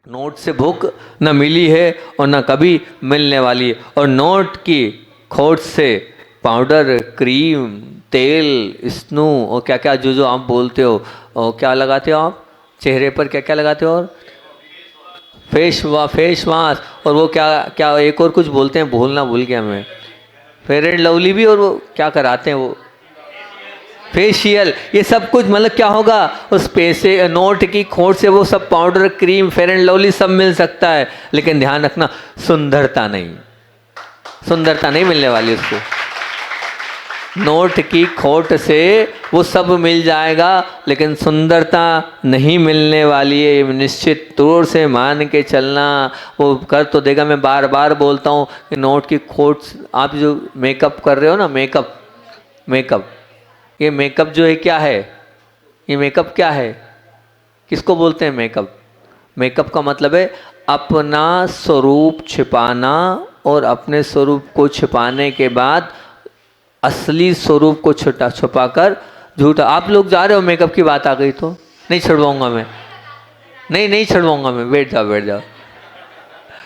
Note से भूख न मिली है और न कभी मिलने वाली है। और नोट की खोट से पाउडर, क्रीम, तेल, स्नू और क्या क्या जो जो आप बोलते हो, और क्या लगाते हो आप चेहरे पर, क्या क्या लगाते हो, और फेस वाश, और वो क्या क्या एक और कुछ बोलते हैं, भूल गया मैं, फेयर एंड लवली भी, और वो क्या कराते हैं वो फेशियल, ये सब कुछ मतलब क्या होगा उस पैसे नोट की खोट से वो सब powder, cream, fair and lovely सब मिल सकता है, लेकिन ध्यान रखना सुंदरता नहीं मिलने वाली उसको। नोट की खोट से वो सब मिल जाएगा लेकिन सुंदरता नहीं मिलने वाली है, ये निश्चित तौर से मान के चलना। वो कर तो देगा, मैं बार बार बोलता हूँ कि नोट की खोट, आप जो मेकअप कर रहे हो ना, मेकअप ये मेकअप जो है क्या है, ये मेकअप क्या है, किसको बोलते हैं मेकअप? मेकअप का मतलब है अपना स्वरूप छिपाना, और अपने स्वरूप को छिपाने के बाद असली स्वरूप को छुपाकर झूठा। आप लोग जा रहे हो, मेकअप की बात आ गई तो नहीं छुड़वाऊंगा मैं, नहीं छुड़वाऊंगा मैं, बैठ जाओ।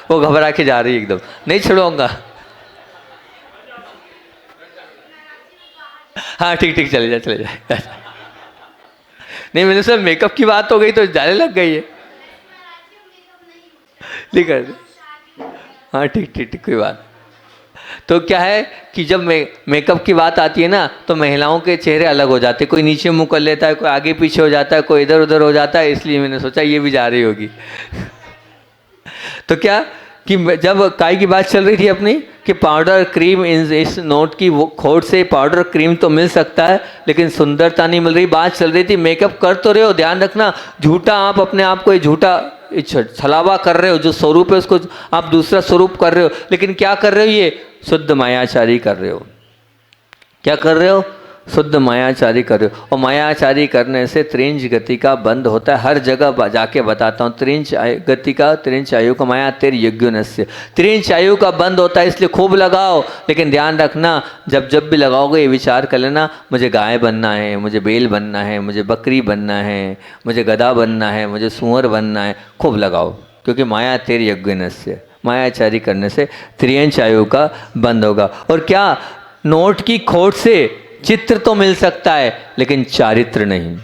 वो घबरा के जा रही है एकदम, नहीं छुड़वाऊंगा। हाँ ठीक चले जाए। नहीं, मैंने सर मेकअप की बात हो गई तो जाने लग गई है, ठीक है। हाँ ठीक कोई बात। तो क्या है कि जब मेकअप की बात आती है ना, तो महिलाओं के चेहरे अलग हो जाते हैं, कोई नीचे मुंह कर लेता है, कोई आगे पीछे हो जाता है, कोई इधर उधर हो जाता है, इसलिए मैंने सोचा ये भी जा रही होगी। तो क्या कि जब काय की बात चल रही थी अपनी कि पाउडर, क्रीम, इस नोट की वो खोट से पाउडर, क्रीम तो मिल सकता है लेकिन सुंदरता नहीं मिल रही, बात चल रही थी मेकअप कर तो रहे हो, ध्यान रखना झूठा, आप अपने आप को झूठा छलावा कर रहे हो, जो स्वरूप है उसको आप दूसरा स्वरूप कर रहे हो, लेकिन क्या कर रहे हो, ये शुद्ध मायाचारी कर रहे हो। क्या कर रहे हो? शुद्ध मायाचारी कर रहे हो। और मायाचारी करने से त्रिंज गति का बंद होता है, हर जगह जाके बताता हूँ, त्रिंज गति का, त्रिंज आयु का माया तेर यज्ञ, त्रिंज आयु का बंद होता है, इसलिए खूब लगाओ। लेकिन ध्यान रखना, जब भी लगाओगे ये विचार कर लेना, मुझे गाय बनना है, मुझे बैल बनना है, मुझे बकरी बनना है, मुझे गधा बनना है, मुझे सुअर बनना है, खूब लगाओ, क्योंकि माया तेर यज्ञ, मायाचारी करने से त्रिंज आयु का बंद होगा। और क्या, नोट की खोट से चित्र तो मिल सकता है लेकिन चारित्र नहीं।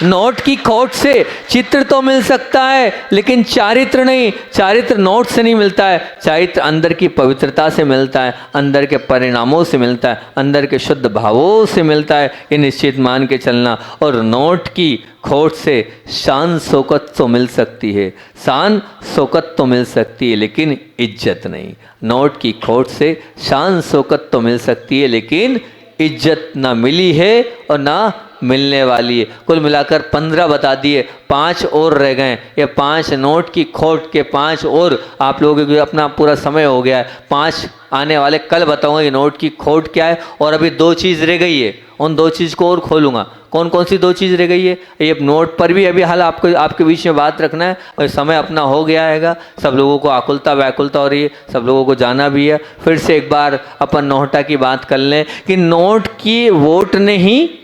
नोट की खोट से चित्र तो मिल सकता है लेकिन चारित्र नहीं। चारित्र नोट से नहीं मिलता है, चारित्र अंदर की पवित्रता से मिलता है, अंदर के परिणामों से मिलता है, अंदर के शुद्ध भावों से मिलता है, ये निश्चित मान के चलना। और नोट की खोट से शान शौकत तो मिल सकती है, शान शौकत तो मिल सकती है लेकिन इज्जत नहीं। नोट की खोट से शान शौकत तो मिल सकती है लेकिन इज्जत ना मिली है और ना मिलने वाली है। कुल मिलाकर 15 बता दिए, 5 और रह गए। ये 5 नोट की खोट के 5 और आप लोगों को अपना पूरा समय हो गया है। 5 आने वाले कल बताऊंगा ये नोट की खोट क्या है। और अभी 2 चीज़ रह गई है, उन 2 चीज़ को और खोलूँगा। कौन कौन सी 2 चीज़ रह गई है, ये नोट पर भी अभी हाल आपको आपके बीच में बात रखना है। और समय अपना हो गया हैगा, सब लोगों को आकुलता व्याकुलता हो रही है, सब लोगों को जाना भी है। फिर से एक बार अपन नोटा की बात कर लें कि नोट की वोट ने ही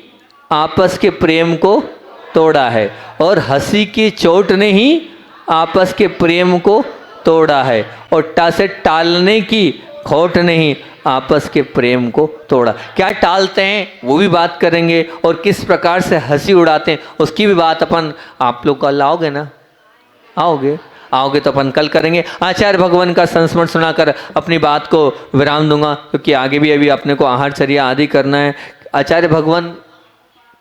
आपस के प्रेम को तोड़ा है, और हंसी की चोट ने ही आपस के प्रेम को तोड़ा है, और टा से टालने की खोट ने ही आपस के प्रेम को तोड़ा। क्या टालते हैं वो भी बात करेंगे, और किस प्रकार से हंसी उड़ाते हैं उसकी भी बात अपन, आप लोग कल आओगे ना, आओगे तो अपन कल करेंगे। आचार्य भगवान का संस्मरण सुनाकर अपनी बात को विराम दूंगा, क्योंकि आगे भी अभी अपने को आहारचर्या आदि करना है। आचार्य भगवान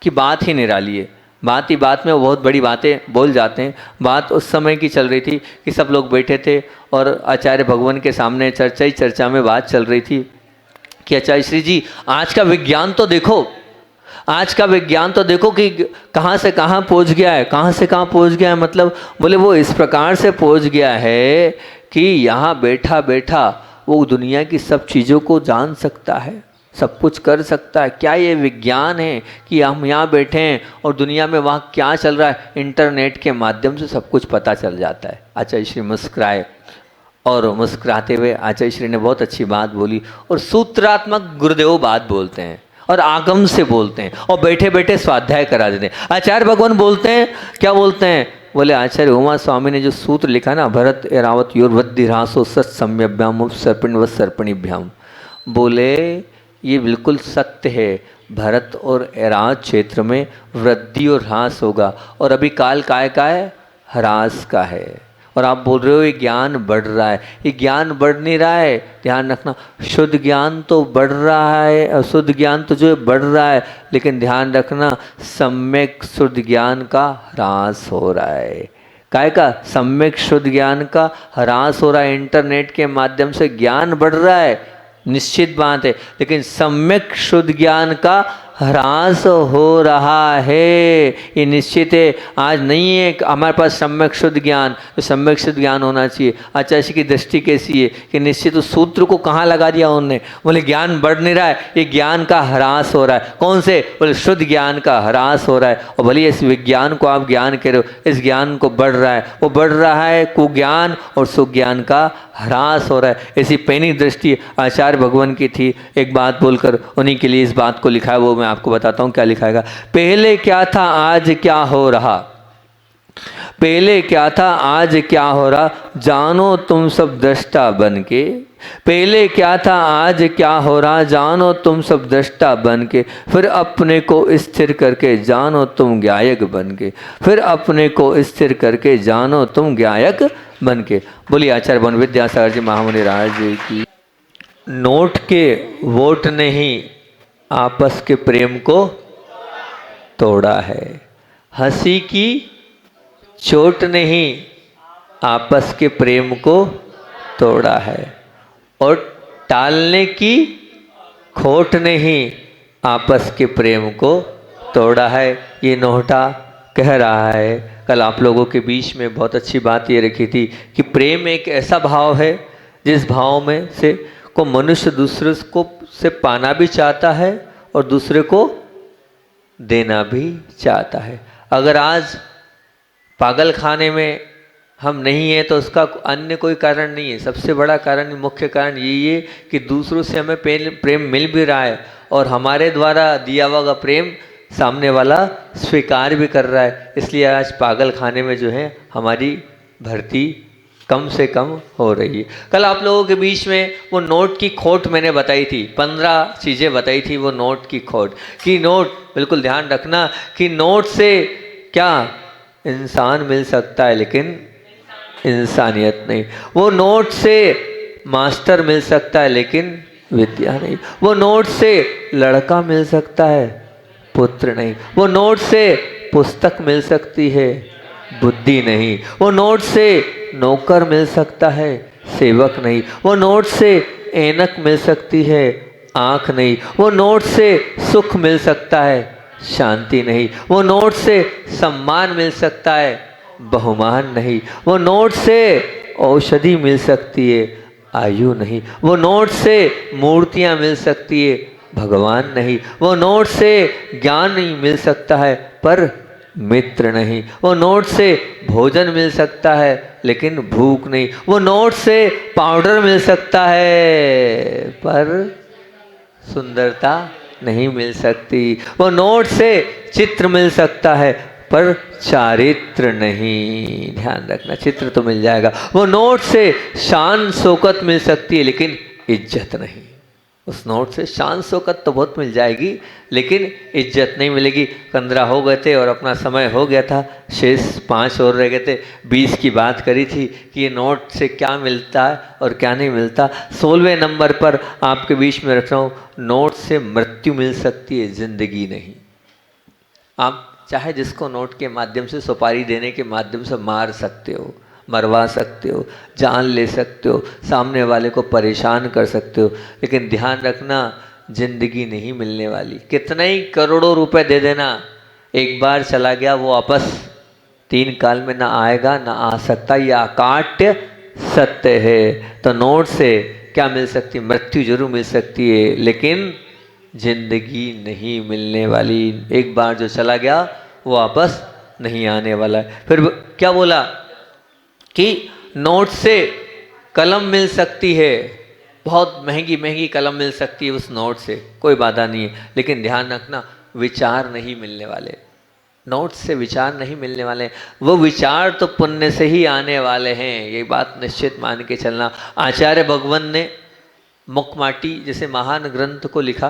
की बात ही निराली है, बात ही बात में वो बहुत बड़ी बातें बोल जाते हैं। बात उस समय की चल रही थी कि सब लोग बैठे थे और आचार्य भगवान के सामने चर्चा में बात चल रही थी कि आचार्य श्री जी आज का विज्ञान तो देखो, आज का विज्ञान तो देखो कि कहाँ से कहाँ पहुँच गया है, कहाँ से कहाँ पहुँच गया है। मतलब बोले वो इस प्रकार से पहुँच गया है कि यहाँ बैठा बैठा वो दुनिया की सब चीज़ों को जान सकता है, सब कुछ कर सकता है। क्या ये विज्ञान है कि हम यहाँ बैठे हैं और दुनिया में वहाँ क्या चल रहा है, इंटरनेट के माध्यम से सब कुछ पता चल जाता है। आचार्य श्री मुस्कुराए और मुस्कुराते हुए आचार्य श्री ने बहुत अच्छी बात बोली, और सूत्रात्मक गुरुदेव बात बोलते हैं, और आगम से बोलते हैं और बैठे बैठे स्वाध्याय करा देते हैं। आचार्य भगवान बोलते हैं, क्या बोलते हैं? बोले आचार्य उमा स्वामी ने जो सूत्र लिखा ना, भरत एरावत योर्वद्धि ह्रासो सत सम्यभ्याम सर्पिणवत् सर्पिणीभ्याम, बोले ये बिल्कुल सत्य है। भरत और एरावत क्षेत्र में वृद्धि और ह्रास होगा, और अभी काल काय का है? ह्रास का है। और आप बोल रहे हो ये ज्ञान बढ़ रहा है। ये ज्ञान बढ़ नहीं रहा है, ध्यान रखना। शुद्ध ज्ञान तो बढ़ रहा है, अशुद्ध ज्ञान तो जो है बढ़ रहा है, लेकिन ध्यान रखना सम्यक शुद्ध ज्ञान का ह्रास हो रहा है। काय का? सम्यक शुद्ध ज्ञान का ह्रास हो रहा है। इंटरनेट के माध्यम से ज्ञान बढ़ रहा है, निश्चित बात है, लेकिन सम्यक शुद्ध ज्ञान का ह्रास हो रहा है, ये निश्चित है। आज नहीं है हमारे पास सम्यक शुद्ध ज्ञान, तो सम्यक शुद्ध ज्ञान होना चाहिए। आचार्य की दृष्टि कैसी है कि निश्चित उस सूत्र को कहाँ लगा दिया उन्होंने? बोले ज्ञान बढ़ नहीं रहा है, ये ज्ञान का ह्रास हो रहा है। कौन से? बोले शुद्ध ज्ञान का ह्रास हो रहा है। और भले इस विज्ञान को आप ज्ञान कह रहे हो, इस ज्ञान को बढ़ रहा है, वो बढ़ रहा है कुज्ञान और सुज्ञान का ह्रास हो रहा है। ऐसी पैनी दृष्टि आचार्य भगवान की थी। एक बात बोलकर उन्हीं के लिए इस बात को लिखा है, वो मैं आपको बताता हूँ क्या लिखा है। पहले क्या था आज क्या हो रहा, पहले क्या था आज क्या हो रहा, जानो तुम सब दृष्टा बन के। पहले क्या था आज क्या हो रहा, जानो तुम सब दृष्टा बन के। फिर अपने को स्थिर करके जानो तुम गायक बन के। फिर अपने को स्थिर करके जानो तुम गायक बन के। बोलिए आचार्य भगवान विद्यासागर जी महामुनि राज जी की। नोट के वोट ने ही आपस के प्रेम को तोड़ा है, हंसी की चोट ने ही आपस के प्रेम को तोड़ा है, और टालने की खोट ने ही आपस के प्रेम को तोड़ा है। ये नोहटा कह रहा है। कल आप लोगों के बीच में बहुत अच्छी बात ये रखी थी कि प्रेम एक ऐसा भाव है जिस भाव में से को मनुष्य दूसरे को से पाना भी चाहता है और दूसरे को देना भी चाहता है। अगर आज पागल खाने में हम नहीं हैं तो उसका अन्य कोई कारण नहीं है। सबसे बड़ा कारण, मुख्य कारण यही है कि दूसरों से हमें प्रेम मिल भी रहा है और हमारे द्वारा दिया हुआ प्रेम सामने वाला स्वीकार भी कर रहा है। इसलिए आज पागल खाने में जो है हमारी भर्ती कम से कम हो रही है। कल आप लोगों के बीच में वो नोट की खोट मैंने बताई थी, 15 चीज़ें बताई थी वो नोट की खोट कि नोट, बिल्कुल ध्यान रखना कि नोट से क्या इंसान मिल सकता है लेकिन इंसानियत नहीं। वो नोट से मास्टर मिल सकता है लेकिन विद्या नहीं। वो नोट से लड़का मिल सकता है, पुत्र नहीं। वो नोट से पुस्तक मिल सकती है, बुद्धि नहीं। वो नोट से नौकर मिल सकता है, सेवक नहीं। वो नोट से ऐनक मिल सकती है, आँख नहीं। वो नोट से सुख मिल सकता है, शांति नहीं। वो नोट से सम्मान मिल सकता है, बहुमान नहीं। वो नोट से औषधि मिल सकती है, आयु नहीं। वो नोट से मूर्तियाँ मिल सकती है, भगवान नहीं। वो नोट से ज्ञान नहीं मिल सकता है पर मित्र नहीं। वो नोट से भोजन मिल सकता है लेकिन भूख नहीं। वो नोट से पाउडर मिल सकता है पर सुंदरता नहीं मिल सकती। वो नोट से चित्र मिल सकता है पर चारित्र नहीं। ध्यान रखना, चित्र तो मिल जाएगा। वो नोट से शान शौकत मिल सकती है लेकिन इज्जत नहीं। उस नोट से शान शौकत तो बहुत मिल जाएगी लेकिन इज्जत नहीं मिलेगी। 15 हो गए थे और अपना समय हो गया था, शेष 5 और रह गए थे। 20 की बात करी थी कि ये नोट से क्या मिलता है और क्या नहीं मिलता। 16वें नंबर पर आपके बीच में रख रहा हूँ, नोट से मृत्यु मिल सकती है, जिंदगी नहीं। आप चाहे जिसको नोट के माध्यम से, सुपारी देने के माध्यम से मार सकते हो, मरवा सकते हो, जान ले सकते हो, सामने वाले को परेशान कर सकते हो, लेकिन ध्यान रखना जिंदगी नहीं मिलने वाली। कितना ही करोड़ों रुपए दे देना, एक बार चला गया वो वापस 3 काल में ना आएगा ना आ सकता। ये अकाट्य सत्य है। तो नोट से क्या मिल सकती? मृत्यु जरूर मिल सकती है लेकिन जिंदगी नहीं मिलने वाली। एक बार जो चला गया वो वापस नहीं आने वाला है। फिर क्या बोला कि नोट से कलम मिल सकती है बहुत महंगी महंगी कलम मिल सकती है उस नोट से, कोई बाधा नहीं है, लेकिन ध्यान रखना विचार नहीं मिलने वाले, नोट से विचार नहीं मिलने वाले। वो विचार तो पुण्य से ही आने वाले हैं, ये बात निश्चित मान के चलना। आचार्य भगवान ने मुखमाटी जैसे महान ग्रंथ को लिखा,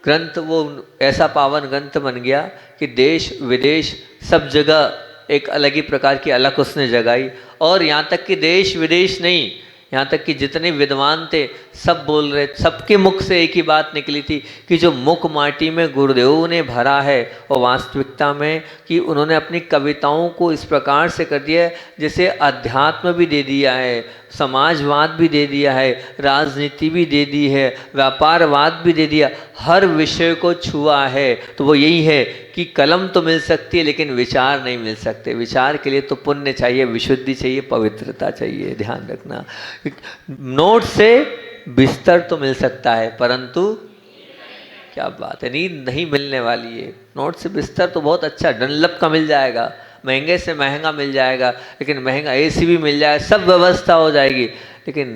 ग्रंथ वो ऐसा पावन ग्रंथ बन गया कि देश विदेश सब जगह एक अलग ही प्रकार की अलग उसने जगाई। और यहाँ तक कि देश विदेश नहीं, यहाँ तक कि जितने विद्वान थे सब बोल रहे, सबके मुख से एक ही बात निकली थी कि जो मुख माटी में गुरुदेव ने भरा है और वास्तविकता में कि उन्होंने अपनी कविताओं को इस प्रकार से कर दिया है जैसे अध्यात्म भी दे दिया है, समाजवाद भी दे दिया है, राजनीति भी दे दी है, व्यापारवाद भी दे दिया, हर विषय को छुआ है। तो वो यही है कि कलम तो मिल सकती है लेकिन विचार नहीं मिल सकते। विचार के लिए तो पुण्य चाहिए, विशुद्धि चाहिए, पवित्रता चाहिए। ध्यान रखना, नोट से बिस्तर तो मिल सकता है परंतु क्या बात है, नींद नहीं मिलने वाली है। नोट से बिस्तर तो बहुत अच्छा डनलप का मिल जाएगा, महंगे से महंगा मिल जाएगा, लेकिन महंगा एसी भी मिल जाएगा, सब व्यवस्था हो जाएगी, लेकिन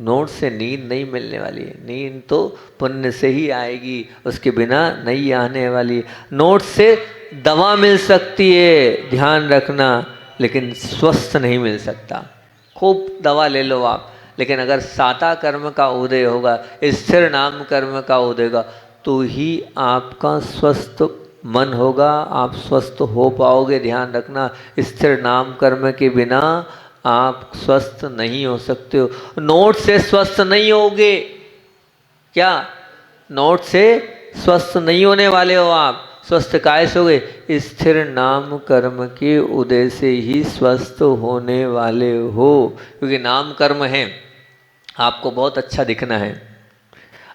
नोट से नींद नहीं मिलने वाली है। नींद तो पुण्य से ही आएगी, उसके बिना नहीं आने वाली। नोट से दवा मिल सकती है, ध्यान रखना, लेकिन स्वस्थ नहीं मिल सकता। खूब दवा ले लो आप, लेकिन अगर साता कर्म का उदय होगा, स्थिर नाम कर्म का उदय होगा, तो ही आपका स्वस्थ मन होगा, आप स्वस्थ हो पाओगे। ध्यान रखना, स्थिर नाम कर्म के बिना आप स्वस्थ नहीं हो सकते हो। नोट से स्वस्थ नहीं होगे, क्या नोट से स्वस्थ नहीं होने वाले हो आप। स्वस्थ काय से होगे, स्थिर नाम कर्म के उदय से ही स्वस्थ होने वाले हो। क्योंकि नाम कर्म है, आपको बहुत अच्छा दिखना है,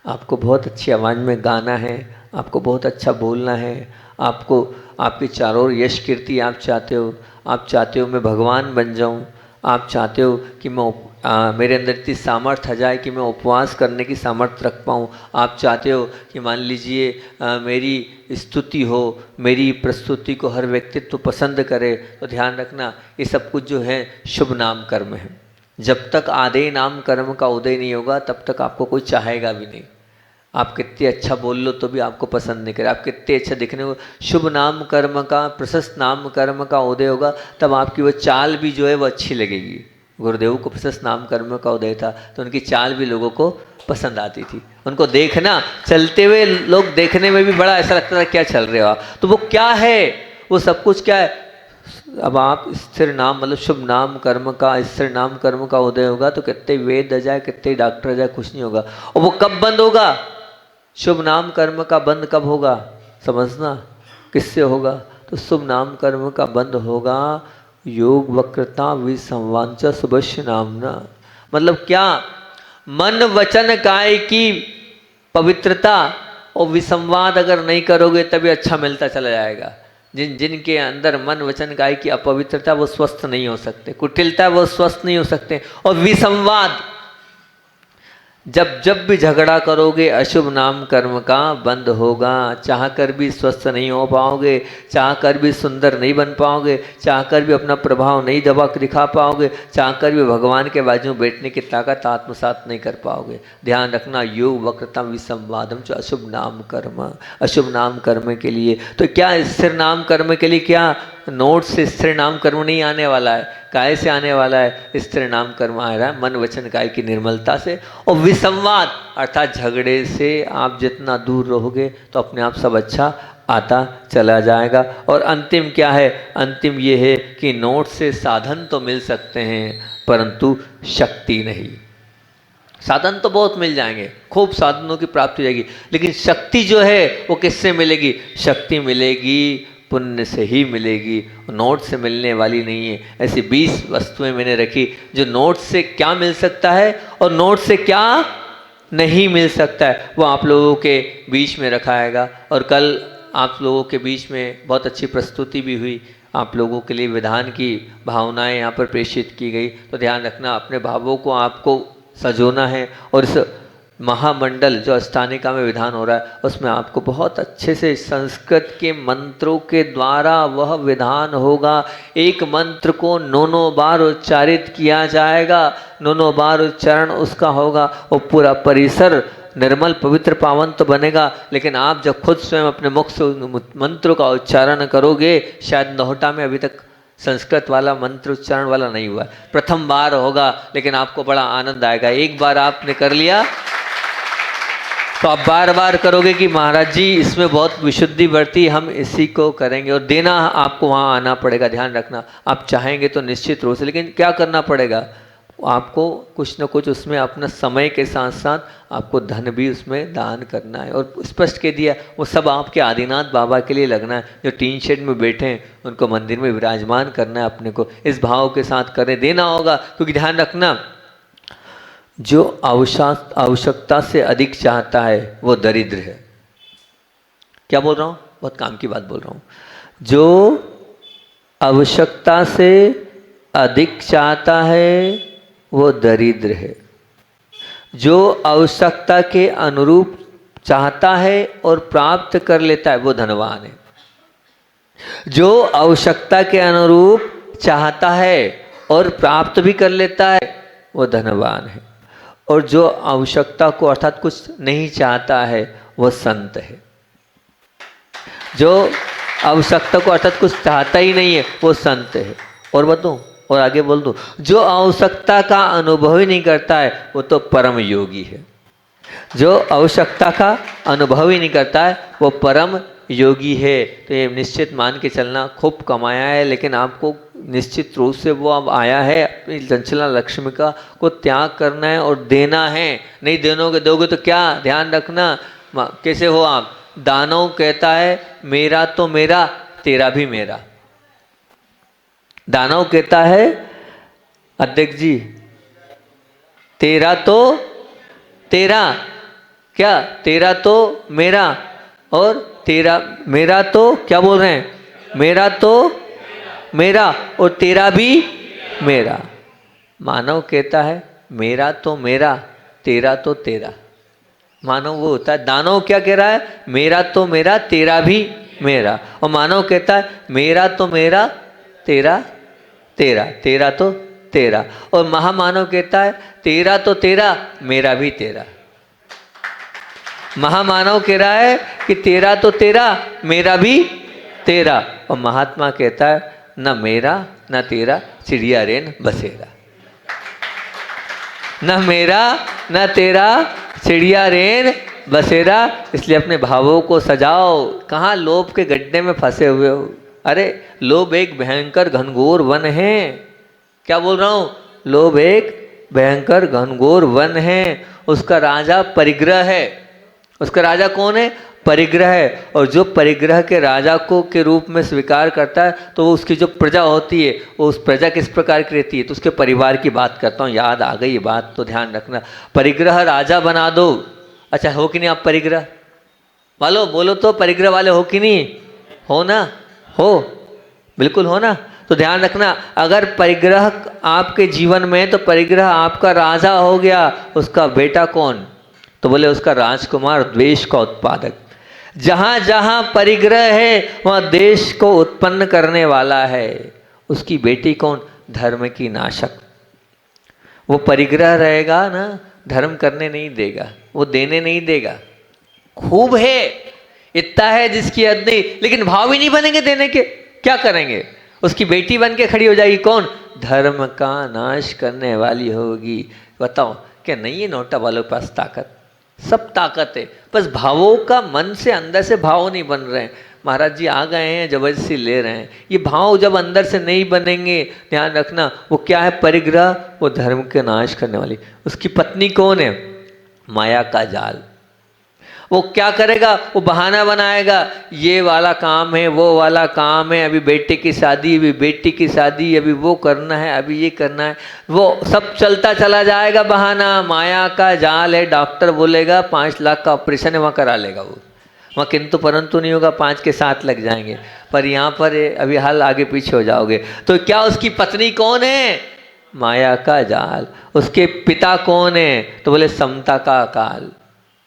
आपको बहुत अच्छी आवाज़ में गाना है, आपको बहुत अच्छा बोलना है, आपको आपके चारों ओर यश कीर्ति आप चाहते हो, आप चाहते हो मैं भगवान बन जाऊं, आप चाहते हो कि मैं मेरे अंदर इतनी सामर्थ्य आ जाए कि मैं उपवास करने की सामर्थ्य रख पाऊँ, आप चाहते हो कि मान लीजिए मेरी स्तुति हो, मेरी प्रस्तुति को हर व्यक्तित्व पसंद करे। तो ध्यान रखना, ये सब कुछ जो है शुभ नाम कर्म है। जब तक आधे नाम कर्म का उदय नहीं होगा तब तक आपको कोई चाहेगा भी नहीं। आप कितने अच्छा बोल लो तो भी आपको पसंद नहीं करे, आप कितने अच्छा दिखने को। शुभ नाम कर्म का, प्रशस्त नाम कर्म का उदय होगा तब आपकी वो चाल भी जो है वो अच्छी लगेगी। गुरुदेव को प्रशस्त नाम कर्म का उदय था तो उनकी चाल भी लोगों को पसंद आती थी। उनको देखना, चलते हुए लोग देखने में भी बड़ा ऐसा लगता था क्या चल रहे हो आप। तो वो क्या है, वो सब कुछ क्या है। अब आप स्थिर नाम मतलब शुभ नाम कर्म का, स्थिर नाम कर्म का उदय होगा तो कितने वेद आ जाए, कितने डॉक्टर आ जाए, कुछ नहीं होगा। और वो कब बंद होगा, शुभ नाम कर्म का बंद कब होगा, समझना किससे होगा। तो शुभ नाम कर्म का बंद होगा योग वक्रता विसंवांच सुभस्य नामना। मतलब क्या, मन वचन काय की पवित्रता और विसंवाद अगर नहीं करोगे तभी अच्छा मिलता चला जाएगा। जिनके अंदर मन वचन काय की अपवित्रता वो स्वस्थ नहीं हो सकते, कुटिलता वो स्वस्थ नहीं हो सकते। और विसंवाद, जब जब भी झगड़ा करोगे अशुभ नाम कर्म का बंद होगा। चाह कर भी स्वस्थ नहीं हो पाओगे, चाह कर भी सुंदर नहीं बन पाओगे, चाह कर भी अपना प्रभाव नहीं दिखा पाओगे, चाह कर भी भगवान के बाजू में बैठने की ताकत आत्मसात नहीं कर पाओगे। ध्यान रखना, योग वक्रता विसंवादम जो अशुभ नाम कर्म, अशुभ नाम कर्म के लिए। तो क्या स्थिर नाम कर्म के लिए क्या नोट से स्थिर नाम कर्म नहीं आने वाला है, काय से आने वाला है, स्थिर नाम कर्म आ रहा है मन वचन काय की निर्मलता से। और विसंवाद अर्थात झगड़े से आप जितना दूर रहोगे तो अपने आप सब अच्छा आता चला जाएगा। और अंतिम क्या है, अंतिम ये है कि नोट से साधन तो मिल सकते हैं परंतु शक्ति नहीं। साधन तो बहुत मिल जाएंगे, खूब साधनों की प्राप्ति हो जाएगी, लेकिन शक्ति जो है वो किससे मिलेगी, शक्ति मिलेगी पुण्य से ही मिलेगी, नोट से मिलने वाली नहीं है। ऐसी 20 वस्तुएं मैंने रखी जो नोट से क्या मिल सकता है और नोट से क्या नहीं मिल सकता है, वो आप लोगों के बीच में रखाएगा। और कल आप लोगों के बीच में बहुत अच्छी प्रस्तुति भी हुई, आप लोगों के लिए विधान की भावनाएं यहाँ पर प्रेषित की गई। तो ध्यान रखना, अपने भावों को आपको सजोना है और इस महामंडल जो अष्टानिका में विधान हो रहा है, उसमें आपको बहुत अच्छे से संस्कृत के मंत्रों के द्वारा वह विधान होगा। एक मंत्र को 9 बार उच्चारित किया जाएगा, 9 बार उच्चारण उसका होगा, वो पूरा परिसर निर्मल पवित्र पावन तो बनेगा, लेकिन आप जब खुद स्वयं अपने मुख से मंत्र का उच्चारण करोगे, शायद नौहटा में अभी तक संस्कृत वाला मंत्र उच्चारण वाला नहीं हुआ, प्रथम बार होगा, लेकिन आपको बड़ा आनंद आएगा। एक बार आपने कर लिया तो आप बार बार करोगे कि महाराज जी इसमें बहुत विशुद्धि बढ़ती, हम इसी को करेंगे। और देना आपको वहाँ आना पड़ेगा, ध्यान रखना। आप चाहेंगे तो निश्चित रूप से, लेकिन क्या करना पड़ेगा आपको, कुछ न कुछ उसमें अपना समय के साथ साथ आपको धन भी उसमें दान करना है। और स्पष्ट कह दिया वो सब आपके आदिनाथ बाबा के लिए लगना है, जो टीन शेड में बैठे हैं उनको मंदिर में विराजमान करना है अपने को, इस भाव के साथ करें, देना होगा। क्योंकि ध्यान रखना, जो आवश्यकता से अधिक चाहता है वो दरिद्र है। क्या बोल रहा हूँ, बहुत काम की बात बोल रहा हूँ। जो आवश्यकता से अधिक चाहता है वो दरिद्र है, जो आवश्यकता के अनुरूप चाहता है और प्राप्त कर लेता है वो धनवान है। जो आवश्यकता के अनुरूप चाहता है और प्राप्त भी कर लेता है वो धनवान है। और जो आवश्यकता को अर्थात कुछ नहीं चाहता है वो संत है। जो आवश्यकता को अर्थात कुछ चाहता ही नहीं है वो संत है। और बताऊं और आगे बोल दूं, जो आवश्यकता का अनुभव ही नहीं करता है वो तो परम योगी है। जो आवश्यकता का अनुभव ही नहीं करता है वो परम योगी है। तो ये निश्चित मान के चलना, खूब कमाया है लेकिन आपको निश्चित रूप से वो अब आया है अपनी चंचला लक्ष्मी का को त्याग करना है और देना है। नहीं दोगे तो क्या, ध्यान रखना कैसे हो आप। दानव कहता है मेरा तो मेरा तेरा भी मेरा। दानव कहता है अध्यक्ष जी तेरा तो तेरा, क्या तेरा तो मेरा, और तेरा मेरा तो क्या बोल रहे हैं, मेरा तो मेरा और तेरा भी मेरा। मानव कहता है मेरा तो मेरा तेरा तो तेरा। मानव वो होता है, दानव क्या कह रहा है, मेरा तो मेरा तेरा भी मेरा। और मानव कहता है मेरा तो मेरा तेरा तेरा, तेरा तो तेरा। और महामानव कहता है तेरा तो तेरा मेरा भी तेरा। महामानव कह रहा है कि तेरा तो तेरा मेरा भी तेरा। और महात्मा कहता है न मेरा न तेरा चिड़िया रेन बसेरा। न मेरा न तेरा चिड़िया रेन बसेरा। इसलिए अपने भावों को सजाओ। कहाँ लोभ के गड्ढे में फंसे हुए हो। अरे लोभ एक भयंकर घनघोर वन है। क्या बोल रहा हूँ, लोभ एक भयंकर घनघोर वन है। उसका राजा परिग्रह है। उसका राजा कौन है, परिग्रह है। और जो परिग्रह के राजा को के रूप में स्वीकार करता है तो वो उसकी जो प्रजा होती है वो उस प्रजा किस प्रकार की रहती है, तो उसके परिवार की बात करता हूँ। याद आ गई ये बात तो ध्यान रखना। परिग्रह राजा बना दो। अच्छा हो कि नहीं आप परिग्रह वालो, बोलो तो परिग्रह वाले हो कि नहीं, हो ना, हो बिल्कुल हो ना। तो ध्यान रखना, अगर परिग्रह आपके जीवन में, तो परिग्रह आपका राजा हो गया। उसका बेटा कौन, तो बोले उसका राजकुमार, द्वेष का उत्पादक। जहाँ जहाँ परिग्रह है वहाँ देश को उत्पन्न करने वाला है। उसकी बेटी कौन, धर्म की नाशक। वो परिग्रह रहेगा ना, धर्म करने नहीं देगा, वो देने नहीं देगा। खूब है, इतना है जिसकी हद नहीं, लेकिन भाव ही नहीं बनेंगे देने के, क्या करेंगे। उसकी बेटी बन के खड़ी हो जाएगी कौन, धर्म का नाश करने वाली होगी। बताओ क्या नहीं है नोटा वालों के पास ताकत, सब ताकत है, बस भावों का मन से अंदर से भाव नहीं बन रहे हैं। महाराज जी आ गए हैं, जबरदस्ती ले रहे हैं। ये भाव जब अंदर से नहीं बनेंगे, ध्यान रखना, वो क्या है परिग्रह, वो धर्म के नाश करने वाली। उसकी पत्नी कौन है, माया का जाल। वो क्या करेगा, वो बहाना बनाएगा, ये वाला काम है, वो वाला काम है, अभी बेटे की शादी, अभी बेटी की शादी, अभी वो करना है, अभी ये करना है, वो सब चलता चला जाएगा बहाना। माया का जाल है। डॉक्टर बोलेगा 5 लाख का ऑपरेशन है, वहाँ करा लेगा वो, वहाँ किंतु परंतु नहीं होगा, 5 के 7 लग जाएंगे। पर यहाँ पर अभी हाल आगे पीछे हो जाओगे। तो क्या उसकी पत्नी कौन है, माया का जाल। उसके पिता कौन है? तो बोले समता का काल।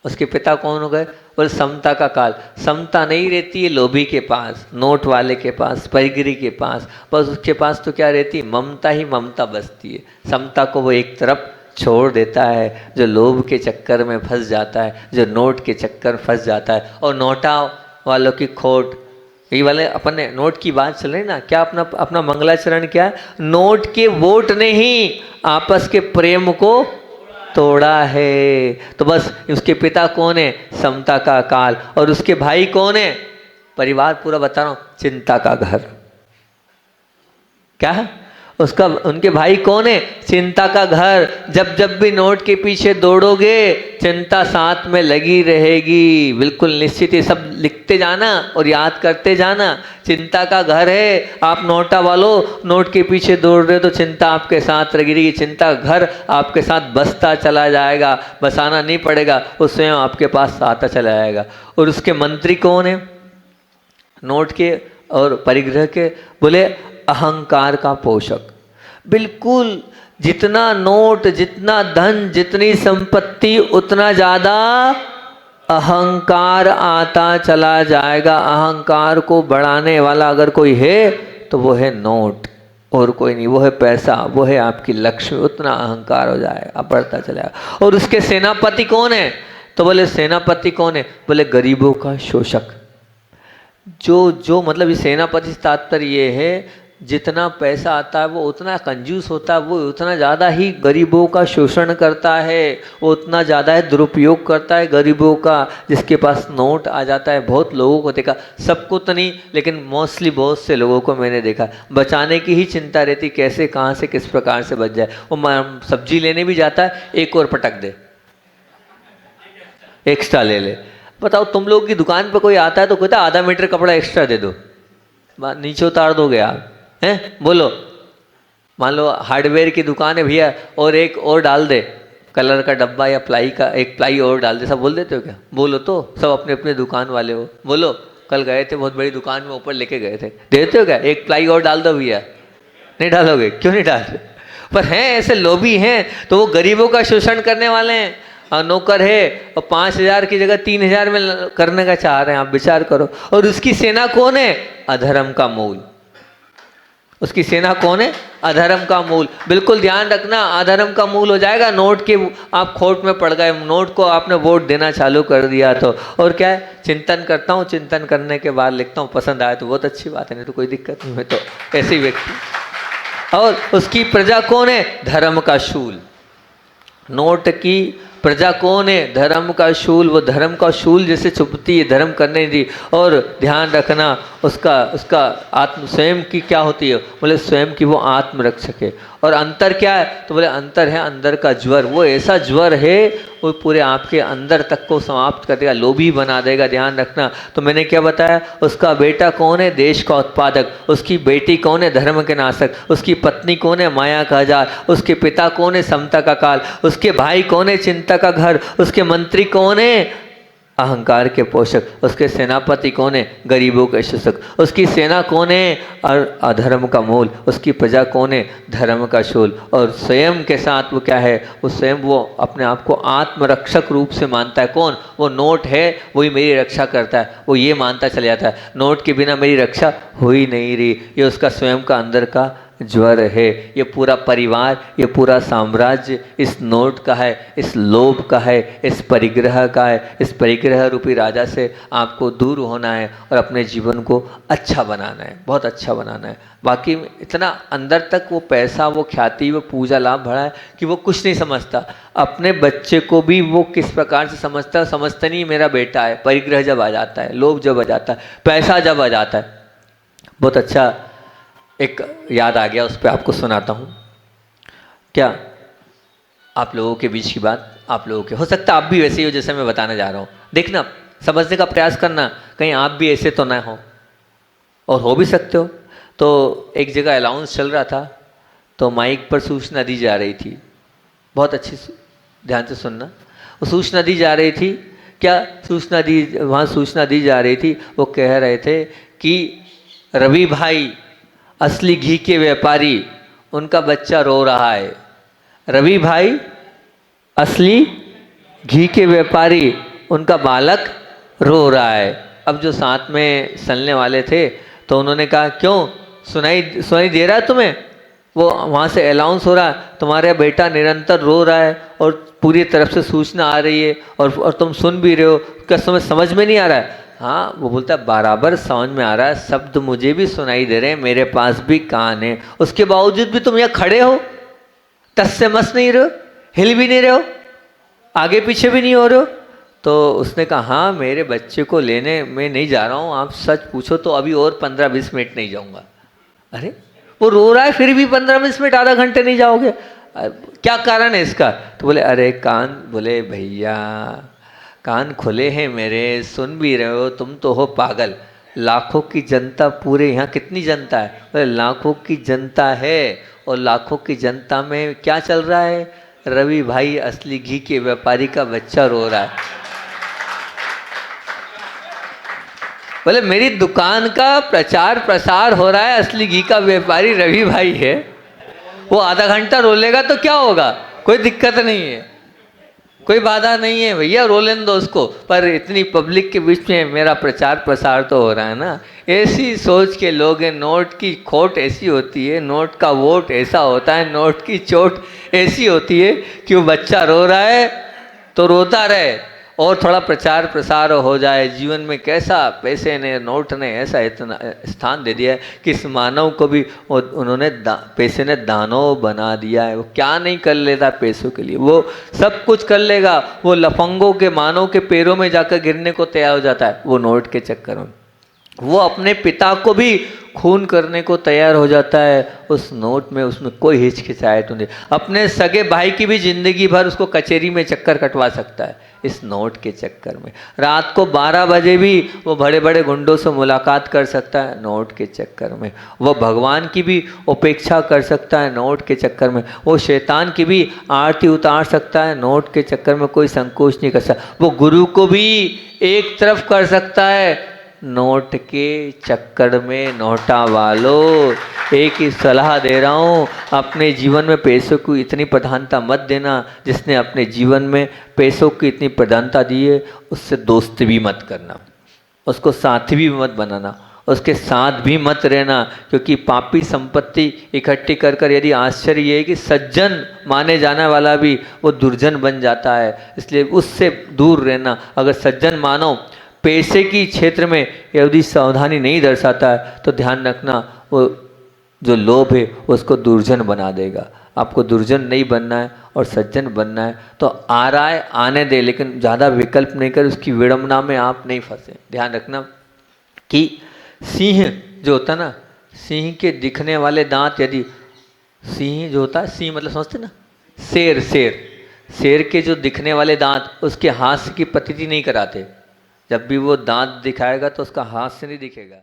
उसके पिता कौन हो गए? बोले समता का काल। समता नहीं रहती है लोभी के पास, नोट वाले के पास, परिगिरी के पास, बस उसके पास तो क्या रहती है? ममता ही ममता बसती है। समता को वो एक तरफ छोड़ देता है, जो लोभ के चक्कर में फंस जाता है, जो नोट के चक्कर में फंस जाता है। और नोटा वालों की खोट, ये वाले अपन ने नोट की बात चल रही ना, क्या अपना अपना मंगलाचरण क्या है? नोट के वोट ने ही आपस के प्रेम को तोड़ा है। तो बस उसके पिता कौन है? समता का काल। और उसके भाई कौन है? परिवार पूरा बता रहा हूं, चिंता का घर। क्या है उसका? उनके भाई कौन है? चिंता का घर। जब जब भी नोट के पीछे दौड़ोगे, चिंता साथ में लगी रहेगी, बिल्कुल निश्चित। ही सब लिखते जाना और याद करते जाना। चिंता का घर है। आप नोटा वालों नोट के पीछे दौड़ रहे हो तो चिंता आपके साथ लगी रहेगी। चिंता घर आपके साथ बसता चला जाएगा, बसाना नहीं पड़ेगा, वो स्वयं आपके पास आता चला जाएगा। और उसके मंत्री कौन है नोट के और परिग्रह के? बोले अहंकार का पोषक। बिल्कुल, जितना नोट, जितना धन, जितनी संपत्ति, उतना ज्यादा अहंकार आता चला जाएगा। अहंकार को बढ़ाने वाला अगर कोई है तो वो है नोट, और कोई नहीं। वो है पैसा, वो है आपकी लक्ष्य। उतना अहंकार हो जाएगा, बढ़ता चलेगा। और उसके सेनापति कौन है? तो बोले सेनापति कौन है? बोले गरीबों का शोषक। जो मतलब ये सेनापति से तात्पर्य ये है, जितना पैसा आता है वो उतना कंजूस होता है, वो उतना ज़्यादा ही गरीबों का शोषण करता है, वो उतना ज़्यादा है दुरुपयोग करता है गरीबों का। जिसके पास नोट आ जाता है, बहुत लोगों को देखा, सबको तो नहीं लेकिन मोस्टली बहुत से लोगों को मैंने देखा, बचाने की ही चिंता रहती, कैसे कहाँ से किस प्रकार से बच जाए। वो सब्जी लेने भी जाता है, एक और पटक दे, एक्स्ट्रा ले ले। बताओ तुम लोग की दुकान पर कोई आता है तो कहता आधा मीटर कपड़ा एक्स्ट्रा दे दो, नीचे उतार दोगे आप? हैं बोलो, मान लो हार्डवेयर की दुकान है भैया, और एक और डाल दे, कलर का डब्बा या प्लाई का एक प्लाई और डाल दे, सब बोल देते हो क्या? बोलो तो, सब अपने अपने दुकान वाले हो। बोलो, कल गए थे बहुत बड़ी दुकान में, ऊपर लेके गए थे, देते हो क्या? एक प्लाई और डाल दो भैया। नहीं डालोगे? क्यों नहीं डाल रहे? पर हैं ऐसे लोभी हैं, तो वो गरीबों का शोषण करने वाले हैं। और नौकर है और 5,000 की जगह 3,000 में करने का चाह रहे हैं, आप विचार करो। और उसकी सेना कौन है? अधर्म का मूल। उसकी सेना कौन है? अधर्म का मूल। बिल्कुल ध्यान रखना, अधर्म का मूल हो जाएगा नोट के, आप खोट में पड़ गए, नोट को आपने वोट देना चालू कर दिया तो। और क्या है, चिंतन करता हूँ, चिंतन करने के बाद लिखता हूँ, पसंद आए तो बहुत अच्छी बात है, नहीं तो कोई दिक्कत नहीं है। तो ऐसे ही व्यक्ति। और उसकी प्रजा कौन है? धर्म का शूल। नोट की प्रजा कौन है? धर्म का शूल। वो धर्म का शूल जैसे चुपती है, धर्म करने दी। और ध्यान रखना, उसका आत्म स्वयं की क्या होती है? बोले स्वयं की वो आत्मरक्षक है। और अंतर क्या है? तो बोले अंतर है अंदर का ज्वर। वो ऐसा ज्वर है, वो पूरे आपके अंदर तक को समाप्त कर देगा, लोभी बना देगा। ध्यान रखना। तो मैंने क्या बताया? उसका बेटा कौन है? देश का उत्पादक। उसकी बेटी कौन है? धर्म के नाशक। उसकी पत्नी कौन है? माया का हजार। उसके पिता कौन है? समता का काल। उसके भाई कौन है? चिंता का घर। उसके मंत्री कौन है? अहंकार के पोषक। उसके सेनापति कौन है? गरीबों के शोषक। उसकी सेना कौन है? अधर्म का मूल। उसकी प्रजा कौन है? धर्म का शूल। और स्वयं के साथ वो क्या है? वो स्वयं वो अपने आप को आत्मरक्षक रूप से मानता है। कौन? वो नोट है, वही मेरी रक्षा करता है, वो ये मानता चला जाता है, नोट के बिना मेरी रक्षा हो ही नहीं रही। ये उसका स्वयं का अंदर का ज्वर है। ये पूरा परिवार, ये पूरा साम्राज्य इस नोट का है, इस लोभ का है, इस परिग्रह का है। इस परिग्रह रूपी राजा से आपको दूर होना है और अपने जीवन को अच्छा बनाना है, बहुत अच्छा बनाना है। बाकी इतना अंदर तक वो पैसा, वो ख्याति, वो पूजा लाभ भरा है कि वो कुछ नहीं समझता। अपने बच्चे को भी वो किस प्रकार से समझता नहीं, मेरा बेटा है। परिग्रह जब आ जाता है, लोभ जब आ जाता है, पैसा जब आ जाता है। बहुत अच्छा एक याद आ गया, उस पर आपको सुनाता हूँ। क्या आप लोगों के बीच की बात, आप लोगों के हो सकता है आप भी वैसे ही हो जैसे मैं बताने जा रहा हूँ। देखना, समझने का प्रयास करना, कहीं आप भी ऐसे तो ना हो, और हो भी सकते हो। तो एक जगह अलाउंस चल रहा था, तो माइक पर सूचना दी जा रही थी। बहुत अच्छी, ध्यान से सुनना। वो सूचना दी जा रही थी, क्या सूचना दी, वहाँ सूचना दी जा रही थी। वो कह रहे थे कि रवि भाई असली घी के व्यापारी उनका बच्चा रो रहा है। रवि भाई असली घी के व्यापारी, उनका बालक रो रहा है। अब जो साथ में चलने वाले थे तो उन्होंने कहा, क्यों, सुनाई सुनाई दे रहा है तुम्हें? वो वहाँ से अनाउंस हो रहा है, तुम्हारा बेटा निरंतर रो रहा है और पूरी तरफ से सूचना आ रही है और तुम सुन भी रहे हो, क्या समझ में नहीं आ रहा है? हाँ, वो बोलता है बराबर समझ में आ रहा है, शब्द मुझे भी सुनाई दे रहे हैं, मेरे पास भी कान है, उसके बावजूद भी तुम यहाँ खड़े हो, टस से मस नहीं रहे हो, हिल भी नहीं रहे हो, आगे पीछे भी नहीं हो रहे हो। तो उसने कहा, हाँ मेरे बच्चे को लेने मैं नहीं जा रहा हूँ, आप सच पूछो तो अभी और 15-20 मिनट नहीं जाऊँगा। अरे वो रो रहा है फिर भी 15-20 मिनट, आधा घंटे नहीं जाओगे? क्या कारण है इसका? तो बोले, अरे कान, बोले भैया कान खुले हैं मेरे, सुन भी रहे हो, तुम तो हो पागल, लाखों की जनता, पूरे यहाँ कितनी जनता है? बोले लाखों की जनता है, और लाखों की जनता में क्या चल रहा है? रवि भाई असली घी के व्यापारी का बच्चा रो रहा है। बोले मेरी दुकान का प्रचार प्रसार हो रहा है, असली घी का व्यापारी रवि भाई है, वो आधा घंटा रो लेगा तो क्या होगा, कोई दिक्कत नहीं है, कोई बाधा नहीं है भैया, रो लेने दो उसको, पर इतनी पब्लिक के बीच में मेरा प्रचार प्रसार तो हो रहा है ना। ऐसी सोच के लोग हैं, नोट की खोट ऐसी होती है, नोट का वोट ऐसा होता है, नोट की चोट ऐसी होती है कि वो बच्चा रो रहा है तो रोता रहे, और थोड़ा प्रचार प्रसार हो जाए। जीवन में कैसा पैसे ने, नोट ने ऐसा इतना स्थान दे दिया है कि इस मानव को भी उन्होंने पैसे ने दानव बना दिया है। वो क्या नहीं कर लेता पैसों के लिए, वो सब कुछ कर लेगा। वो लफंगों के, मानव के पैरों में जाकर गिरने को तैयार हो जाता है वो नोट के चक्कर में। वो अपने पिता को भी खून करने को तैयार हो जाता है उस नोट में, उसमें कोई हिचकिचाहट नहीं। अपने सगे भाई की भी जिंदगी भर उसको कचहरी में चक्कर कटवा सकता है इस नोट के चक्कर में। रात को 12 बजे भी वो बड़े बड़े गुंडों से मुलाकात कर सकता है नोट के चक्कर में। वो भगवान की भी उपेक्षा कर सकता है नोट के चक्कर में। वो शैतान की भी आरती उतार सकता है नोट के चक्कर में, कोई संकोच नहीं कर सकता। वो गुरु को भी एक तरफ कर सकता है नोट के चक्कर में। नोटा वालों, एक ही सलाह दे रहा हूँ, अपने जीवन में पैसों को इतनी प्रधानता मत देना। जिसने अपने जीवन में पैसों की इतनी प्रधानता दी है उससे दोस्ती भी मत करना, उसको साथी भी मत बनाना, उसके साथ भी मत रहना, क्योंकि पापी संपत्ति इकट्ठी कर कर यदि आश्चर्य ये है कि सज्जन माने जाने वाला भी वो दुर्जन बन जाता है। इसलिए उससे दूर रहना। अगर सज्जन मानो पैसे की क्षेत्र में यदि सावधानी नहीं दर्शाता है तो ध्यान रखना वो जो लोभ है उसको दुर्जन बना देगा। आपको दुर्जन नहीं बनना है और सज्जन बनना है तो आ रहा है आने दे, लेकिन ज़्यादा विकल्प नहीं कर, उसकी विडंबना में आप नहीं फंसे। ध्यान रखना कि सिंह जो होता ना, सिंह के दिखने वाले दांत, यदि सिंह जो होता है, सिंह मतलब समझते ना, शेर, शेर के जो दिखने वाले दांत उसके हाथ की प्रतीति नहीं कराते। जब भी वो दांत दिखाएगा तो उसका हाथ से नहीं दिखेगा।